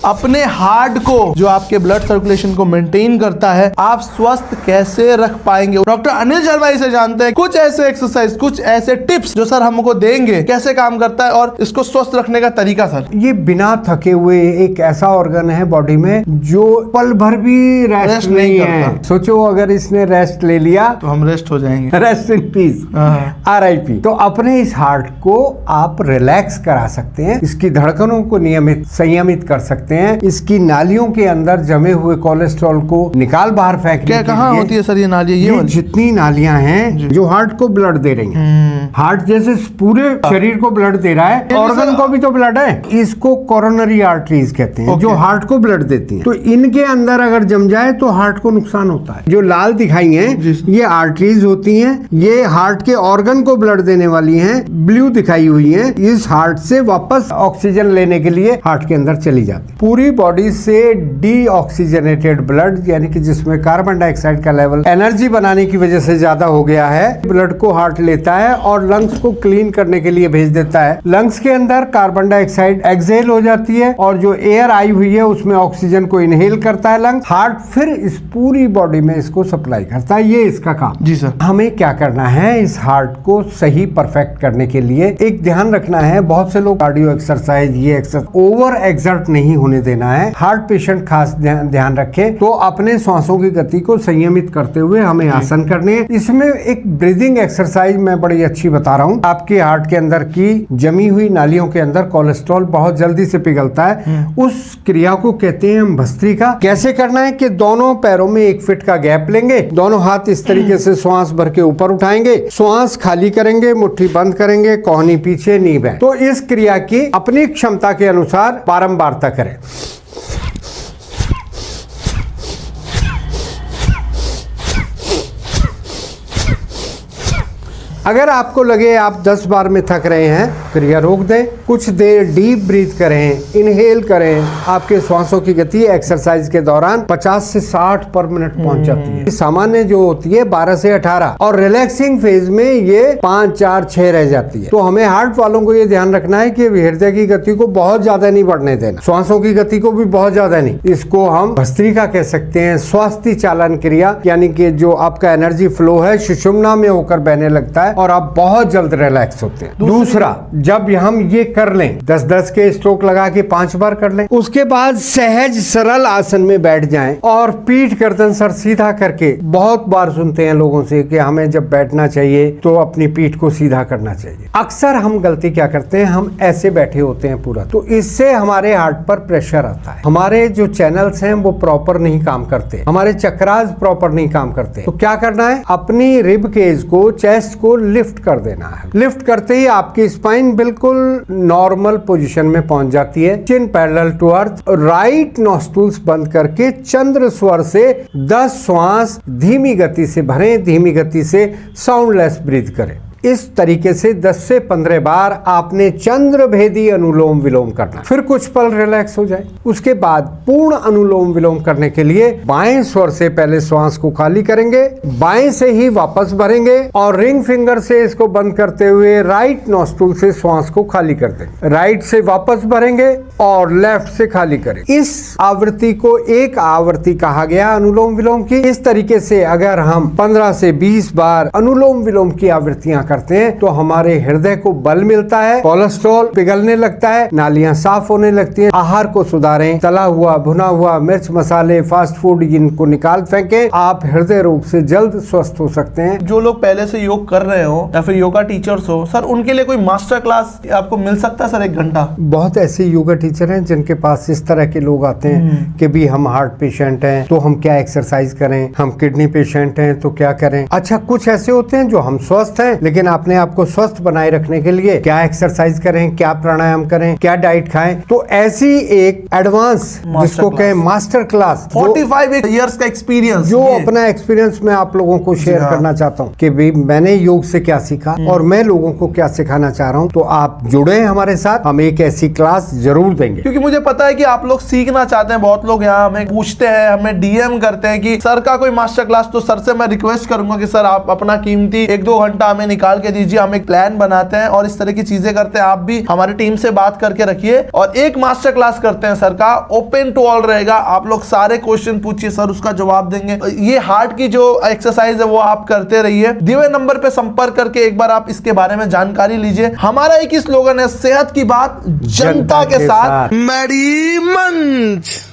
अपने हार्ट को, जो आपके ब्लड सर्कुलेशन को मेंटेन करता है, आप स्वस्थ कैसे रख पाएंगे? डॉक्टर अनिल शर्मा से जानते हैं कुछ ऐसे एक्सरसाइज, कुछ ऐसे टिप्स जो सर हमको देंगे, कैसे काम करता है और इसको स्वस्थ रखने का तरीका। सर ये बिना थके हुए एक ऐसा ऑर्गन है बॉडी में जो पल भर भी रेस्ट नहीं है। सोचो अगर इसने रेस्ट ले लिया तो हम रेस्ट हो जाएंगे। Rest in peace, RIP। तो अपने इस हार्ट को आप रिलैक्स करा सकते हैं, इसकी धड़कनों को नियमित संयमित कर सकते हैं, इसकी नालियों के अंदर जमे हुए कोलेस्ट्रॉल को निकाल बाहर फेंकने क्या कहाँ होती है सर ये नालियाँ? ये जितनी नालियां हैं जो हार्ट को ब्लड दे रही हैं, हार्ट जैसे पूरे शरीर को ब्लड दे रहा है, ऑर्गन को भी तो ब्लड है। इसको कोरोनरी आर्टरीज कहते हैं, जो हार्ट को ब्लड देती हैं। तो इनके अंदर अगर जम जाए तो हार्ट को नुकसान होता है। जो लाल दिखाई हैं ये आर्टरीज होती हैं, ये हार्ट के ऑर्गन को ब्लड देने वाली हैं। ब्लू दिखाई हुई है इस हार्ट से वापस ऑक्सीजन लेने के लिए हार्ट के अंदर चली जाती है। पूरी बॉडी से डीऑक्सीजनेटेड ब्लड, यानी कि जिसमें कार्बन डाइऑक्साइड का लेवल एनर्जी बनाने की वजह से ज्यादा हो गया है, ब्लड को हार्ट लेता है और लंग्स को क्लीन करने के लिए भेज देता है। लंग्स के अंदर कार्बन डाइऑक्साइड एक्सहेल हो जाती है और जो एयर आई हुई है उसमें ऑक्सीजन को इनहेल करता है लंग्स। हार्ट फिर इस पूरी बॉडी में इसको सप्लाई करता है। ये इसका काम। जी सर। हमें क्या करना है इस हार्ट को सही परफेक्ट करने के लिए? एक ध्यान रखना है, बहुत से लोग कार्डियो एक्सरसाइज, ये एक्सरसाइज ओवर एक्सर्ट नहीं होने देना है। हार्ट पेशेंट खास ध्यान रखे तो अपने सांसों की गति को संयमित करते हुए हमें आसन करने हैं। इसमें एक ब्रीदिंग एक्सरसाइज मैं बड़ी अच्छी बता रहा हूँ। आपके हार्ट के अंदर की जमी हुई नालियों के अंदर कोलेस्ट्रॉल बहुत जल्दी से पिघलता है, उस क्रिया को कहते हैं हम भस्त्रिका। कैसे करना है कि दोनों पैरों में 1 फीट का गैप लेंगे, दोनों हाथ इस तरीके से श्वास भर के ऊपर उठाएंगे, श्वास खाली करेंगे, मुट्ठी बंद करेंगे, कोहनी पीछे, नी बैक। तो इस क्रिया की अपनी क्षमता के अनुसार बारंबारता करें। अगर आपको लगे आप 10 बार में थक रहे हैं, क्रिया रोक दें, कुछ देर डीप ब्रीथ करें, इनहेल करें। आपके श्वासों की गति एक्सरसाइज के दौरान 50 से 60 पर मिनट पहुंच जाती है। सामान्य जो होती है 12 से 18 और रिलैक्सिंग फेज में ये 5, 4, 6 रह जाती है। तो हमें हार्ट वालों को ये ध्यान रखना है कि हृदय की गति को बहुत ज्यादा नहीं बढ़ने देना, श्वासों की गति को भी बहुत ज्यादा नहीं। इसको हम भस्त्रिका कह सकते हैं, स्वास्थ्य चालन क्रिया, यानी कि जो आपका एनर्जी फ्लो है सुषुम्ना में होकर बहने लगता है और आप बहुत जल्द रिलैक्स होते हैं। दूसरा, जब हम ये कर लें, 10-10 के स्ट्रोक लगा के 5 बार कर लें, उसके बाद सहज सरल आसन में बैठ जाएं और पीठ गर्दन सर सीधा करके, बहुत बार सुनते हैं लोगों से कि हमें जब बैठना चाहिए तो अपनी पीठ को सीधा करना चाहिए। अक्सर हम गलती क्या करते हैं, हम ऐसे बैठे होते हैं पूरा, तो इससे हमारे हार्ट पर प्रेशर आता है, हमारे जो चैनल्स हैं वो प्रॉपर नहीं काम करते, हमारे चक्रास प्रॉपर नहीं काम करते। तो क्या करना है, अपनी रिब केज को, चेस्ट को लिफ्ट कर देना है। लिफ्ट करते ही आपकी स्पाइन बिल्कुल नॉर्मल पोजीशन में पहुंच जाती है। Chin parallel to earth. Right nostrils बंद करके चंद्र स्वर से 10 श्वास धीमी गति से भरें, धीमी गति से साउंडलेस ब्रीथ करें। इस तरीके से 10 से 15 बार आपने चंद्र भेदी अनुलोम विलोम करना, फिर कुछ पल रिलैक्स हो जाए। उसके बाद पूर्ण अनुलोम विलोम करने के लिए बाएं स्वर से पहले श्वास को खाली करेंगे, बाएं से ही वापस भरेंगे और रिंग फिंगर से इसको बंद करते हुए राइट नॉस्ट्रल से श्वास को खाली कर देंगे, राइट से वापस भरेंगे और लेफ्ट से खाली करेंगे। इस आवृत्ति को एक आवृत्ति कहा गया अनुलोम विलोम की। इस तरीके से अगर हम 15 से 20 बार अनुलोम विलोम की आवृत्तियां करते हैं तो हमारे हृदय को बल मिलता है, कोलेस्ट्रॉल पिघलने लगता है, नालियां साफ होने लगती हैं। आहार को सुधारें, तला हुआ, भुना हुआ, मिर्च मसाले, फास्ट फूड, इनको निकाल फेंकें। आप हृदय रोग से जल्द स्वस्थ हो सकते हैं। जो लोग पहले से योग कर रहे हो या फिर योगा टीचर्स हो सर, उनके लिए कोई मास्टर क्लास आपको मिल सकता है सर 1 घंटा? बहुत ऐसे योगा टीचर हैं जिनके पास इस तरह के लोग आते हैं कि भी हम हार्ट पेशेंट हैं तो हम क्या एक्सरसाइज करें, हम किडनी पेशेंट हैं तो क्या करें। अच्छा, कुछ ऐसे होते हैं जो हम स्वस्थ हैं लेकिन आपने आपको स्वस्थ बनाए रखने के लिए क्या एक्सरसाइज करें, क्या प्राणायाम करें, क्या डाइट खाएं। तो ऐसी एक एडवांस जिसको कहें मास्टर क्लास, 45 इयर्स का एक्सपीरियंस, जो अपना एक्सपीरियंस मैं आप लोगों को शेयर करना चाहता हूँ कि भाई मैंने योग से क्या सीखा और मैं लोगों को क्या सिखाना चाह रहा हूँ। तो आप जुड़े हमारे साथ, हम एक ऐसी क्लास जरूर देंगे, क्योंकि मुझे पता है कि आप लोग सीखना चाहते हैं। बहुत लोग यहाँ हमें पूछते हैं, हमें DM करते हैं कि सर का कोई मास्टर क्लास। तो सर से मैं रिक्वेस्ट करूंगा कि सर आप अपना कीमती 1-2 घंटा हमें निकाल निकाल के दीजिए, हम एक प्लान बनाते हैं और इस तरह की चीजें करते हैं। आप भी हमारी टीम से बात करके रखिए और एक मास्टर क्लास करते हैं सर का, ओपन टू ऑल रहेगा। आप लोग सारे क्वेश्चन पूछिए, सर उसका जवाब देंगे। ये हार्ट की जो एक्सरसाइज है वो आप करते रहिए। दिए हुए नंबर पे संपर्क करके एक बार आप इसके बारे में जानकारी लीजिए। हमारा एक ही स्लोगन है, सेहत की बात जनता के साथ। मेडी मंच।